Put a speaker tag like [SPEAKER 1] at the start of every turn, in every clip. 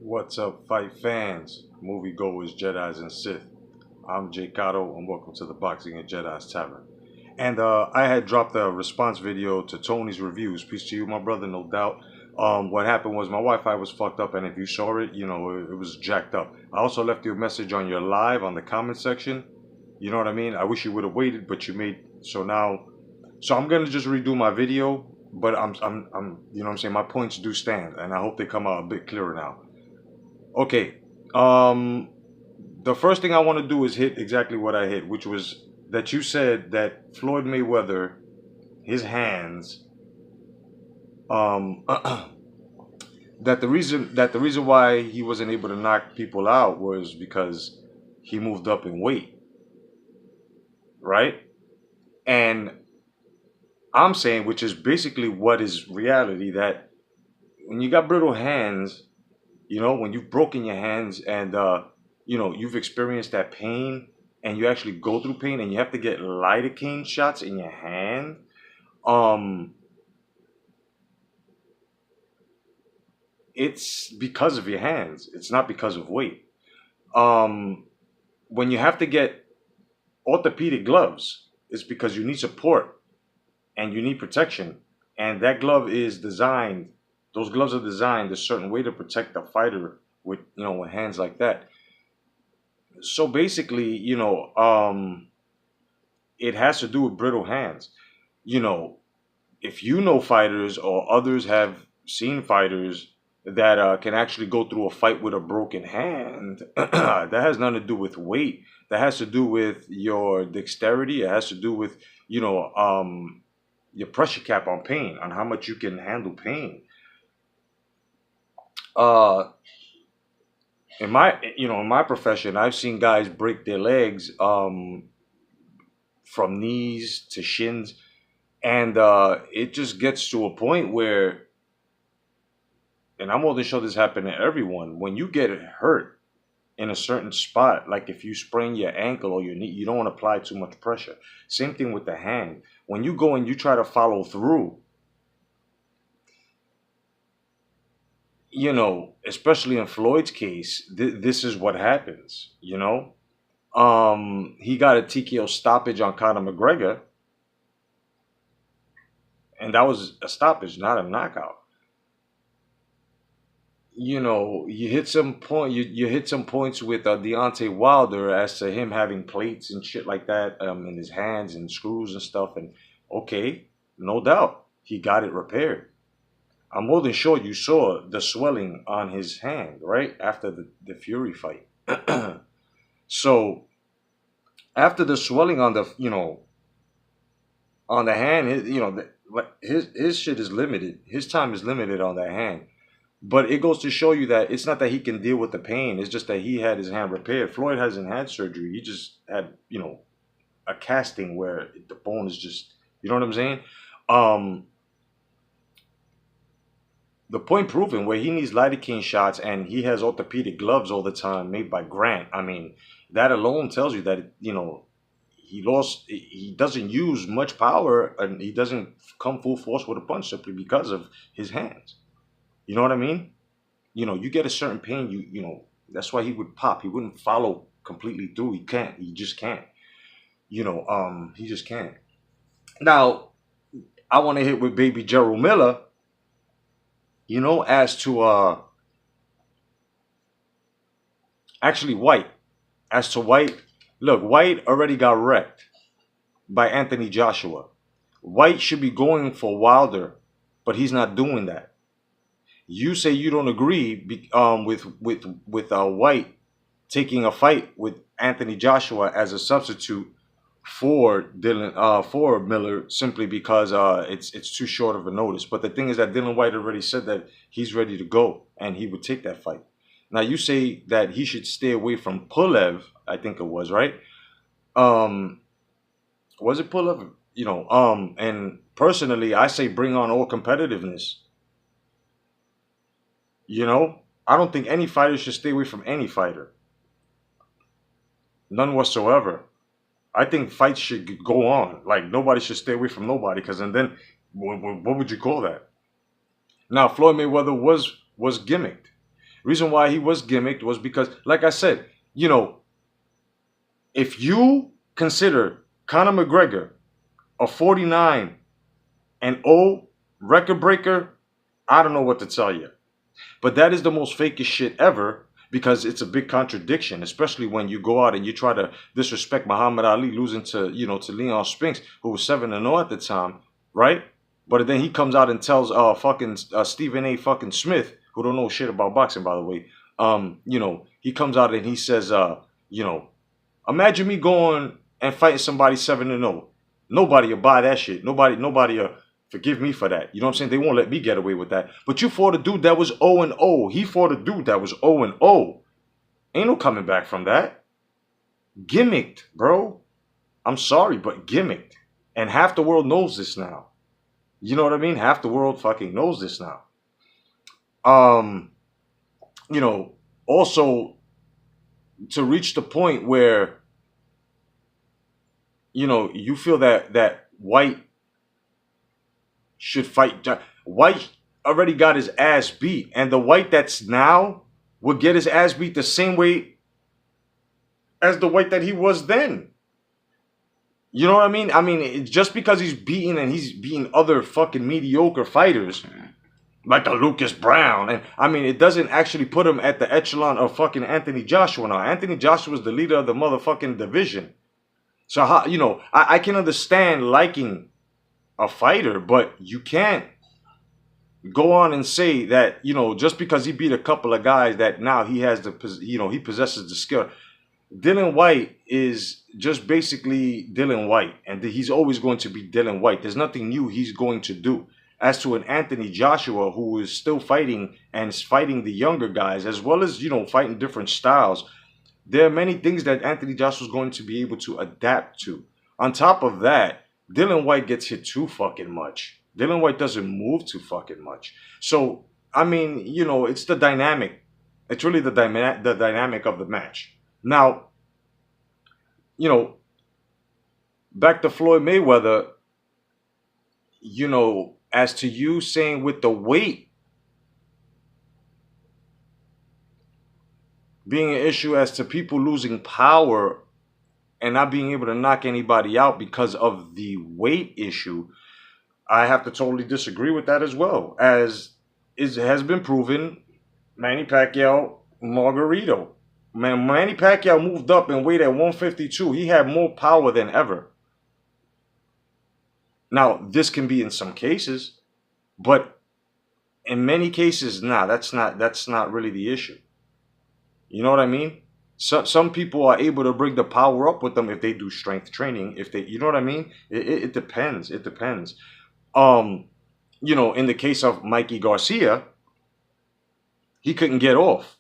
[SPEAKER 1] What's up, fight fans, moviegoers, Jedis, and Sith? I'm Jay Cotto, and welcome to the Boxing and Jedi's Tavern. And I had dropped a response video to Tony's reviews. Peace to you, my brother, no doubt. What happened was my Wi-Fi was fucked up, and if you saw it, it was jacked up. I also left you a message on your live on the comment section. You know what I mean? I wish you would have waited, but you made so now. So I'm gonna just redo my video, but you know what I'm saying. My points do stand, and I hope they come out a bit clearer now. Okay. The first thing I want to do is hit exactly what I hit, which was that you said that Floyd Mayweather, his hands, um, that the reason why he wasn't able to knock people out was because he moved up in weight, right? And I'm saying, which is basically what is reality, that when you got brittle hands, when you've broken your hands and you've experienced that pain and you actually go through pain and you have to get lidocaine shots in your hand, um it's because of your hands. It's not because of weight. um when you have to get orthopedic gloves, it's because you need support and you need protection, and that glove is designed those gloves are designed a certain way to protect the fighter with with hands like that. So basically, it has to do with brittle hands. You know, if you know fighters or others have seen fighters that can actually go through a fight with a broken hand, that has nothing to do with weight. That has to do with your dexterity. It has to do with, you know, um, your pressure cap on pain, on how much you can handle pain. Uh, in my profession, I've seen guys break their legs from knees to shins, and it just gets to a point where, and I'm more than sure this happened to everyone, when you get hurt in a certain spot, like if you sprain your ankle or your knee, you don't want to apply too much pressure. Same thing with the hand. When you go and you try to follow through, especially in Floyd's case, this is what happens. He got a TKO stoppage on Conor McGregor, and that was a stoppage, not a knockout. You hit some point. You hit some points with Deontay Wilder as to him having plates and shit like that in his hands and screws and stuff. And okay, no doubt he got it repaired. I'm more than sure you saw the swelling on his hand right after the Fury fight. So after the swelling on the hand, his shit is limited. His time is limited on that hand. But it goes to show you that it's not that he can deal with the pain. It's just that he had his hand repaired. Floyd hasn't had surgery. He just had, a casting where the bone is just, you know what I'm saying? Um, the point proven, where he needs lidocaine shots and he has orthopedic gloves all the time made by Grant. I mean, that alone tells you that, he doesn't use much power and he doesn't come full force with a punch simply because of his hands. You know what I mean? You get a certain pain, that's why he would pop. He wouldn't follow completely through. He can't. He just can't. He just can't. Now, I want to hit with baby Gerald Miller, as to actually White. As to White, look, White already got wrecked by Anthony Joshua. White should be going for Wilder, but he's not doing that. You say you don't agree with White taking a fight with Anthony Joshua as a substitute for Miller, simply because it's too short of a notice. But the thing is that Dylan White already said that he's ready to go and he would take that fight. Now you say that he should stay away from Pulev. I think it was right. Um, was it Pulev? And personally, I say bring on all competitiveness. I don't think any fighter should stay away from any fighter. None whatsoever. I think fights should go on. Like, nobody should stay away from nobody, because and then what would you call that? Now, Floyd Mayweather was gimmicked. Reason why he was gimmicked was because, like I said, you know, if you consider Conor McGregor a 49-0 record breaker, I don't know what to tell you. But that is the most fakest shit ever, because it's a big contradiction, especially when you go out and you try to disrespect Muhammad Ali losing to, to Leon Spinks, who was 7-0 at the time, right? But then he comes out and tells fucking Stephen A. fucking Smith, who don't know shit about boxing, by the way, he comes out and he says, imagine me going and fighting somebody 7-0. Nobody will buy that shit. Nobody forgive me for that. You know what I'm saying? They won't let me get away with that. But you fought a dude that was 0-0. He fought a dude that was 0-0. Ain't no coming back from that. Gimmicked, bro. I'm sorry, but gimmicked. And half the world knows this now. You know what I mean? Half the world fucking knows this now. Also to reach the point where, you feel that White should fight. White already got his ass beat, and the White that's now would get his ass beat the same way as the White that he was then. You know what I mean? I mean, just because he's beating other fucking mediocre fighters like a Lucas Brown, and I mean, it doesn't actually put him at the echelon of fucking Anthony Joshua now. Anthony Joshua is the leader of the motherfucking division. So how, I can understand liking a fighter, but you can't go on and say that, just because he beat a couple of guys that now he has he possesses the skill. Dylan White is just basically Dylan White, and he's always going to be Dylan White. There's nothing new he's going to do. As to an Anthony Joshua who is still fighting and is fighting the younger guys, as well as, fighting different styles, there are many things that Anthony Joshua is going to be able to adapt to. On top of that, Dylan White gets hit too fucking much. Dylan White doesn't move too fucking much. So, I mean, it's the dynamic. It's really the dynamic of the match. Now, back to Floyd Mayweather, as to you saying with the weight being an issue, as to people losing power and not being able to knock anybody out because of the weight issue, I have to totally disagree with that as well. As it has been proven, Manny Pacquiao, Margarito. Man, Manny Pacquiao moved up in weight at 152. He had more power than ever. Now, this can be in some cases, but in many cases, that's not really the issue. You know what I mean? Some people are able to bring the power up with them if they do strength training. If they, you know what I mean? It depends. It depends. In the case of Mikey Garcia, he couldn't get off.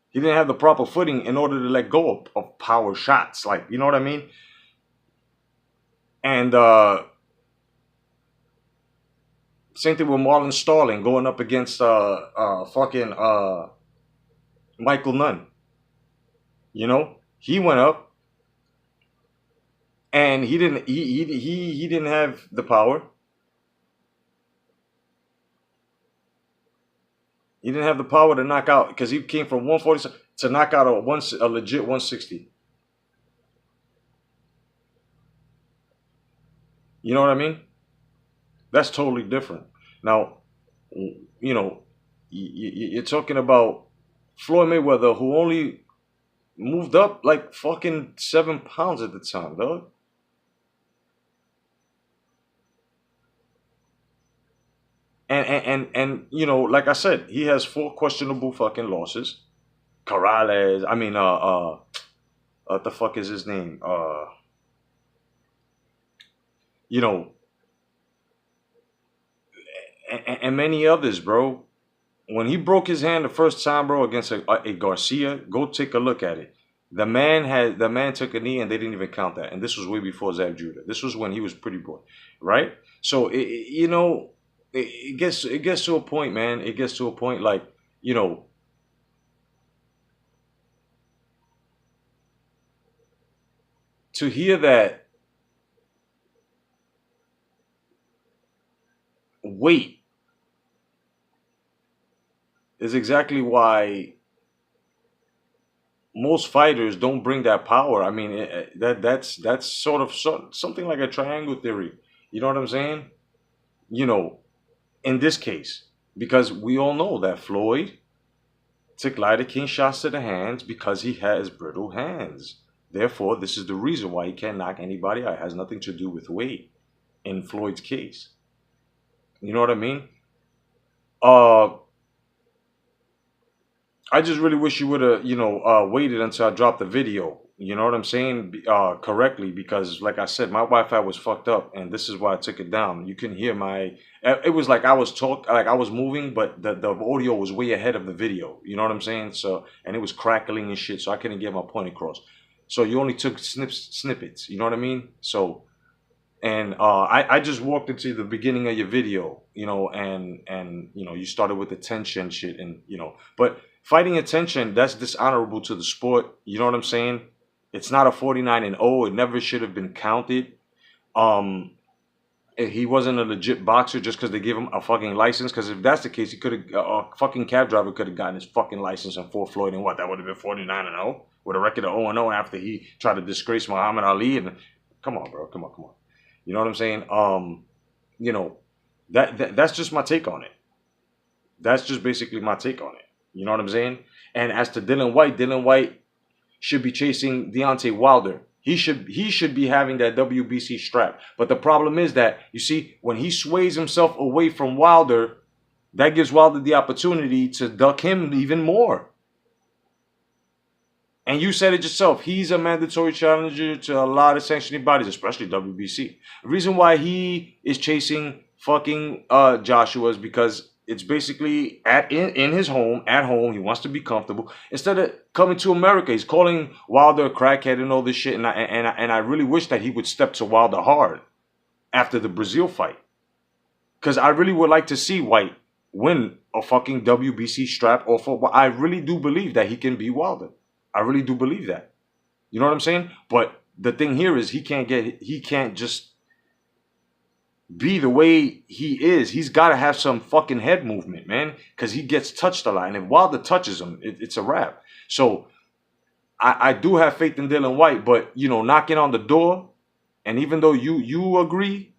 [SPEAKER 1] He didn't have the proper footing in order to let go of power shots. Like, you know what I mean? And same thing with Marlon Starling going up against fucking Michael Nunn. He went up and he didn't have the power. He didn't have the power to knock out, because he came from 140 to knock out a legit 160. You know what I mean? That's totally different. Now, you're talking about Floyd Mayweather, who only moved up like fucking 7 pounds at the time, dog. And like I said, he has 4 questionable fucking losses. Corrales, I mean, what the fuck is his name? And many others, bro. When he broke his hand the first time, bro, against a Garcia, go take a look at it. The man took a knee and they didn't even count that. And this was way before Zab Judah. This was when he was pretty boy, right? So it gets to a point, man. It gets to a point like, to hear that weight is exactly why most fighters don't bring that power. I mean, that's sort of something like a triangle theory. You know what I'm saying? You know, in this case, because we all know that Floyd took lidocaine shots to the hands because he has brittle hands. Therefore, this is the reason why he can't knock anybody out. It has nothing to do with weight in Floyd's case. You know what I mean? Uh, I just really wish you would have, waited until I dropped the video. You know what I'm saying? Correctly, because like I said, my Wi-Fi was fucked up, and this is why I took it down. You can hear my. It was like I was moving, but the audio was way ahead of the video. You know what I'm saying? So, and it was crackling and shit, so I couldn't get my point across. So you only took snippets. You know what I mean? So, and I just walked into the beginning of your video, and you started with the tension shit, and but fighting attention, that's dishonorable to the sport. You know what I'm saying? It's not a 49-0. It never should have been counted. Um, he wasn't a legit boxer just because they gave him a fucking license. Because if that's the case, he could have a fucking cab driver could have gotten his fucking license and fought Floyd, and what, that would have been 49-0 with a record of 0-0 after he tried to disgrace Muhammad Ali. And come on, bro, come on. You know what I'm saying? That's just my take on it. That's just basically my take on it. You know what I'm saying? And as to Dillian White should be chasing Deontay Wilder. He should be having that WBC strap. But the problem is that, you see, when he sways himself away from Wilder, that gives Wilder the opportunity to duck him even more. And you said it yourself. He's a mandatory challenger to a lot of sanctioning bodies, especially WBC. The reason why he is chasing fucking Joshua is because it's basically in his home, at home. He wants to be comfortable. Instead of coming to America, he's calling Wilder a crackhead and all this shit. And I really wish that he would step to Wilder hard after the Brazil fight. Because I really would like to see White win a fucking WBC strap. I really do believe that he can beat Wilder. I really do believe that. You know what I'm saying? But the thing here is he can't just be the way he is. He's got to have some fucking head movement, man, because he gets touched a lot. And if Wilder touches him, it's a wrap. So I do have faith in Dillian White, but, knocking on the door, and even though you agree,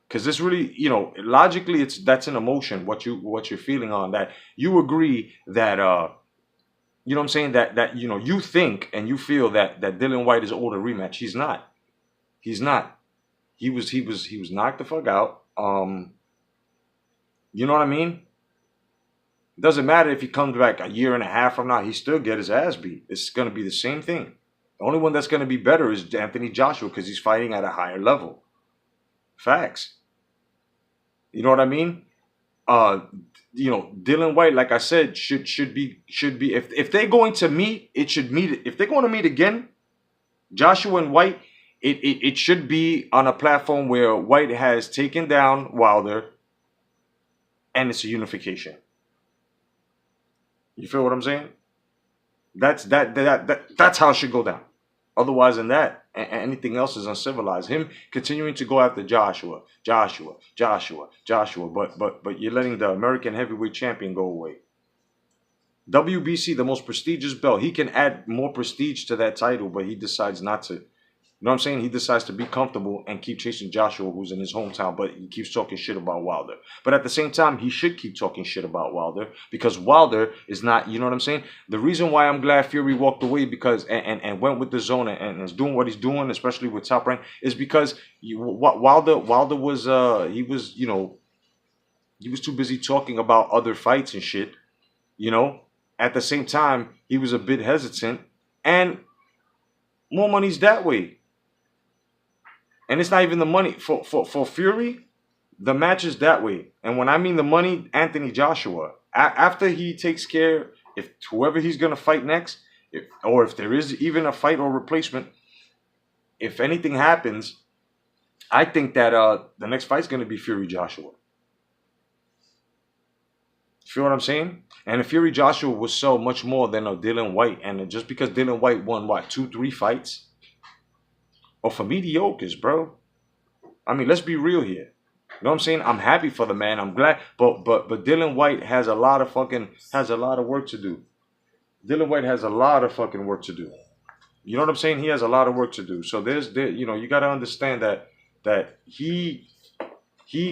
[SPEAKER 1] because this really, logically, that's an emotion, what you're feeling on that. You agree that, you know what I'm saying, that you think and you feel that Dillian White is owed a rematch. He's not. He's not. He was knocked the fuck out. You know what I mean? It doesn't matter if he comes back a year and a half from now, he still get his ass beat. It's gonna be the same thing. The only one that's gonna be better is Anthony Joshua because he's fighting at a higher level. Facts. You know what I mean? Dillian White, like I said, should be if they're going to meet, it should meet. If they're going to meet again, Joshua and White, it should be on a platform where White has taken down Wilder, and it's a unification. You feel what I'm saying? That's how it should go down. Otherwise than that, anything else is uncivilized. Him continuing to go after Joshua, but you're letting the American heavyweight champion go away. WBC, the most prestigious belt. He can add more prestige to that title, but he decides not to. You know what I'm saying? He decides to be comfortable and keep chasing Joshua, who's in his hometown, but he keeps talking shit about Wilder. But at the same time, he should keep talking shit about Wilder because Wilder is not, you know what I'm saying? The reason why I'm glad Fury walked away because and went with the zone and is doing what he's doing, especially with Top Rank, is because Wilder was he was too busy talking about other fights and shit, At the same time, he was a bit hesitant, and more money's that way. And it's not even the money. For Fury, the match is that way. And when I mean the money, Anthony Joshua, after he takes care, if whoever he's going to fight next, if there is even a fight or replacement, if anything happens, I think that the next fight's going to be Fury Joshua. Feel what I'm saying? And Fury Joshua will sell much more than a Dillian White. And just because Dillian White won, 2-3 fights? Or for mediocres, bro. I mean, let's be real here. You know what I'm saying? I'm happy for the man. I'm glad. But Dylan White has a lot of work to do. Dylan White has a lot of fucking work to do. You know what I'm saying? He has a lot of work to do. So you know, you got to understand that he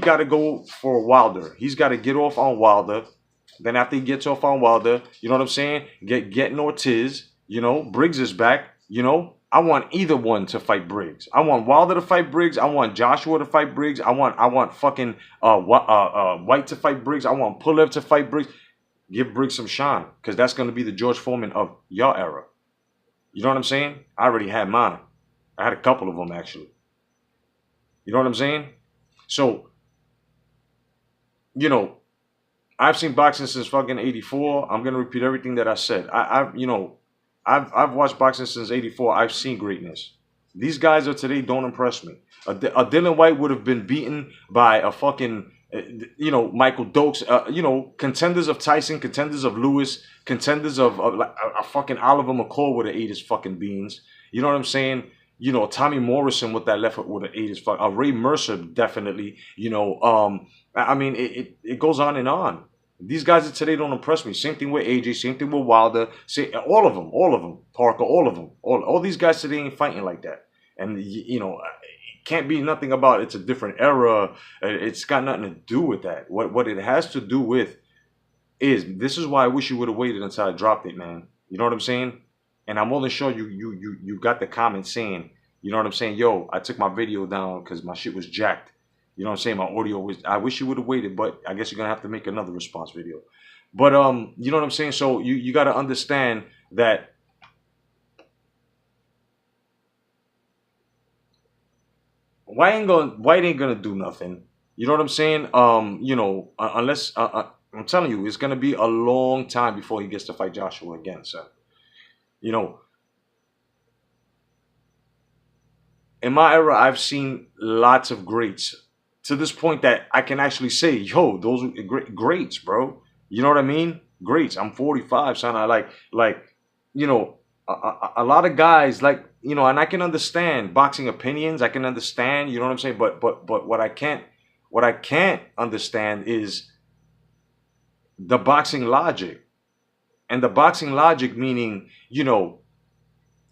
[SPEAKER 1] got to go for Wilder. He's got to get off on Wilder. Then after he gets off on Wilder, you know what I'm saying? Getting Ortiz. You know, Briggs is back. You know, I want either one to fight Briggs. I want Wilder to fight Briggs. I want Joshua to fight Briggs. I want fucking White to fight Briggs. I want Pulev to fight Briggs. Give Briggs some shine, because that's going to be the George Foreman of your era. You know what I'm saying? I already had mine. I had a couple of them, actually. You know what I'm saying? So, you know, I've seen boxing since fucking 84. I'm going to repeat everything that I said. I've watched boxing since 84. I've seen greatness. These guys of today don't impress me. A Dylan White would have been beaten by a fucking, you know, Michael Dokes, you know, contenders of Tyson, contenders of Lewis, contenders of like, a fucking Oliver McCall would have ate his fucking beans. You know what I'm saying? You know, Tommy Morrison with that left foot would have ate his fuck. Ray Mercer definitely. You know, I mean, it goes on and on. These guys of today don't impress me. Same thing with AJ. Same thing with Wilder. All of them. Parker. All of them. All these guys today ain't fighting like that. And you know, it can't be nothing about it's a different era. It's got nothing to do with that. What it has to do with is this is why I wish you would have waited until I dropped it, man. You know what I'm saying? And I'm more than sure you got the comment saying, you know what I'm saying? Yo, I took my video down because my shit was jacked. You know what I'm saying? My audio was, I wish you would have waited, but I guess you're going to have to make another response video. But, you know what I'm saying? So you got to understand that White ain't gonna do nothing. You know what I'm saying? You know, unless, I'm telling you, it's going to be a long time before he gets to fight Joshua again, son. You know, in my era, I've seen lots of greats to this point that I can actually say, yo, those are greats, bro. You know what I mean? Greats. I'm 45, son. I like, you know, a lot of guys like, you know, and I can understand boxing opinions. I can understand, you know what I'm saying? But what I can't understand is the boxing logic. And the boxing logic meaning, you know,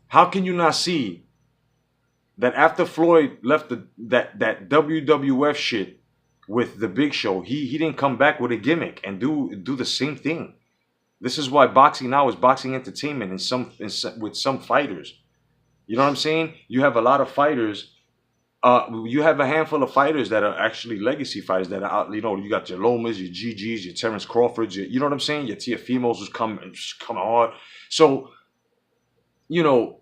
[SPEAKER 1] how can you not see that after Floyd left that WWF shit with the Big Show, he didn't come back with a gimmick and do the same thing. This is why boxing now is boxing entertainment with some fighters. You know what I'm saying? You have a lot of fighters. You have a handful of fighters that are actually legacy fighters that are out. You know, you got your Lomas, your GGs, your Terrence Crawfords. You know what I'm saying? Your Tiafimos who's coming hard. So, you know,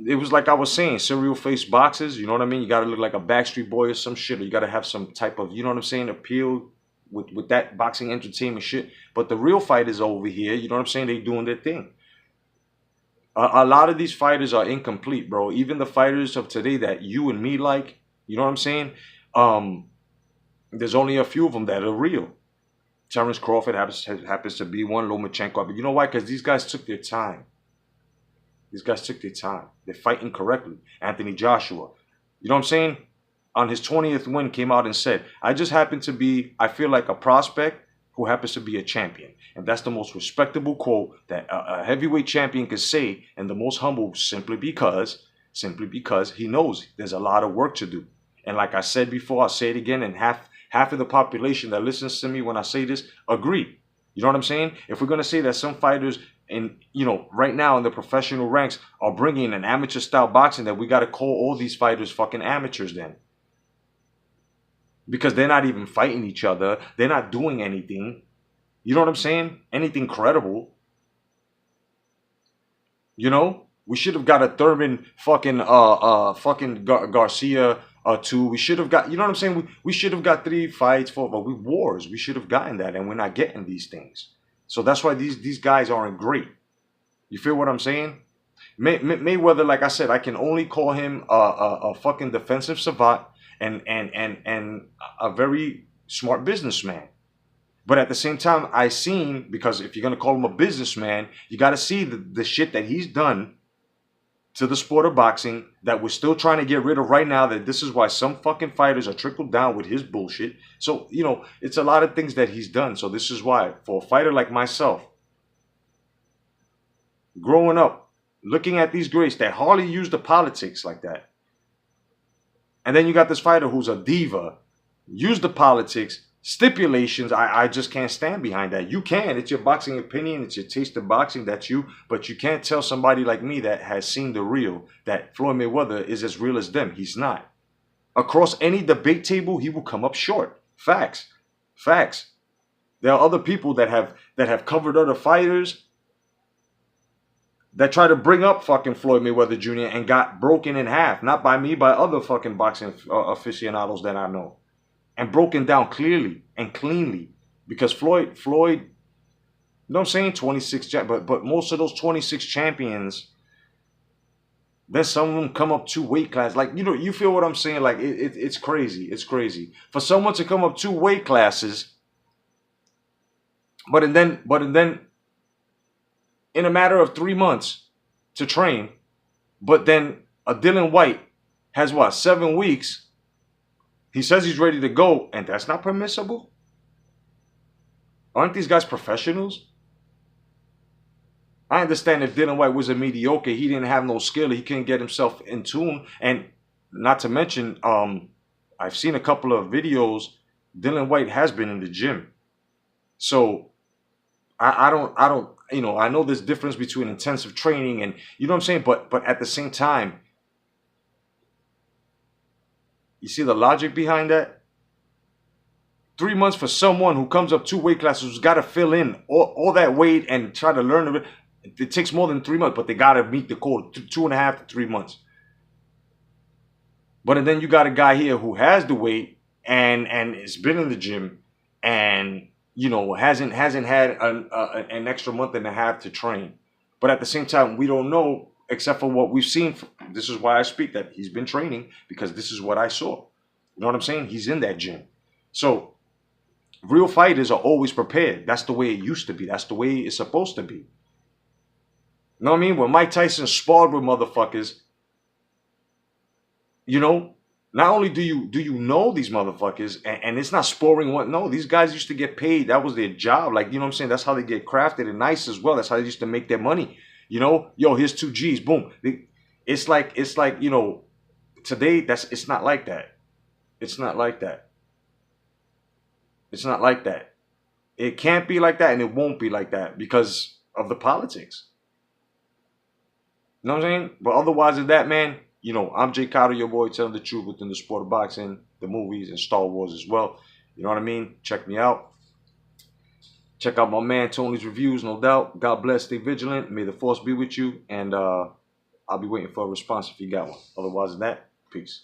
[SPEAKER 1] it was like I was saying, serial face boxers. You know what I mean? You got to look like a Backstreet Boy or some shit. Or you got to have some type of, you know what I'm saying, appeal with that boxing entertainment shit. But the real fighters over here, you know what I'm saying? They doing their thing. A lot of these fighters are incomplete, bro. Even the fighters of today that you and me like, you know what I'm saying? There's only a few of them that are real. Terrence Crawford happens to be one, Lomachenko. But you know why? Because these guys took their time. These guys took their time. They're fighting correctly. Anthony Joshua. You know what I'm saying? On his 20th win, came out and said, I just happen to be, I feel like a prospect who happens to be a champion. And that's the most respectable quote that a heavyweight champion could say, and the most humble, simply because he knows there's a lot of work to do. And like I said before, I'll say it again, and half of the population that listens to me when I say this agree. You know what I'm saying? If we're going to say that some fighters in, you know, right now in the professional ranks are bringing an amateur style boxing, that we got to call all these fighters fucking amateurs then. Because they're not even fighting each other. They're not doing anything. You know what I'm saying? Anything credible. You know? We should have got a Thurman fucking Garcia two. We should have got, you know what I'm saying? We should have got 3 fights, 4, but wars. We should have gotten that, and we're not getting these things. So that's why these guys aren't great. You feel what I'm saying? Mayweather, like I said, I can only call him a fucking defensive savant and a very smart businessman. But at the same time, I seen, because if you're going to call him a businessman, you got to see the shit that he's done to the sport of boxing that we're still trying to get rid of right now, that this is why some fucking fighters are trickled down with his bullshit. So, you know, it's a lot of things that he's done. So this is why, for a fighter like myself, growing up, looking at these greats that hardly use the politics like that, and then you got this fighter who's a diva, use the politics, stipulations, I just can't stand behind that. You can. It's your boxing opinion. It's your taste of boxing. That's you. But you can't tell somebody like me that has seen the real that Floyd Mayweather is as real as them. He's not. Across any debate table, he will come up short. Facts. Facts. There are other people that have covered other fighters that try to bring up fucking Floyd Mayweather Jr. and got broken in half. Not by me, by other fucking boxing aficionados that I know. And broken down clearly and cleanly. Because Floyd, you know what I'm saying? 26, but most of those 26 champions, then some of them come up 2 weight classes. Like, you know, you feel what I'm saying? Like, it's crazy. It's crazy. For someone to come up 2 weight classes, but then in a matter of 3 months to train, but then a Dylan White has what, 7 weeks? He says he's ready to go, and that's not permissible? Aren't these guys professionals? I understand if Dylan White was a mediocre, he didn't have no skill, he couldn't get himself in tune. And not to mention, I've seen a couple of videos, Dylan White has been in the gym. So I don't, you know, I know there's difference between intensive training and, you know what I'm saying? But at the same time, you see the logic behind that? 3 months for someone who comes up 2 weight classes, who's got to fill in all that weight and try to learn it. It takes more than 3 months, but they got to meet the code, 2.5 to 3 months. But then you got a guy here who has the weight and has been in the gym and, you know, hasn't had an extra month and a half to train. But at the same time, we don't know, except for what we've seen. This is why I speak that he's been training, because this is what I saw. You know what I'm saying? He's in that gym. So real fighters are always prepared. That's the way it used to be. That's the way it's supposed to be. You know what I mean? When Mike Tyson sparred with motherfuckers, you know, not only do you know these motherfuckers, and it's not sparring one. No, these guys used to get paid. That was their job. Like, you know what I'm saying? That's how they get crafted and nice as well. That's how they used to make their money. You know, yo, here's 2 G's, boom. It's like, you know, today it's not like that. It's not like that. It's not like that. It can't be like that, and it won't be like that because of the politics. You know what I'm saying? But otherwise than that, man, you know, I'm Jay Cotto, your boy, telling the truth within the sport of boxing, the movies, and Star Wars as well. You know what I mean? Check me out. Check out my man Tony's reviews, no doubt. God bless. Stay vigilant. May the force be with you. And I'll be waiting for a response if you got one. Otherwise than that, peace.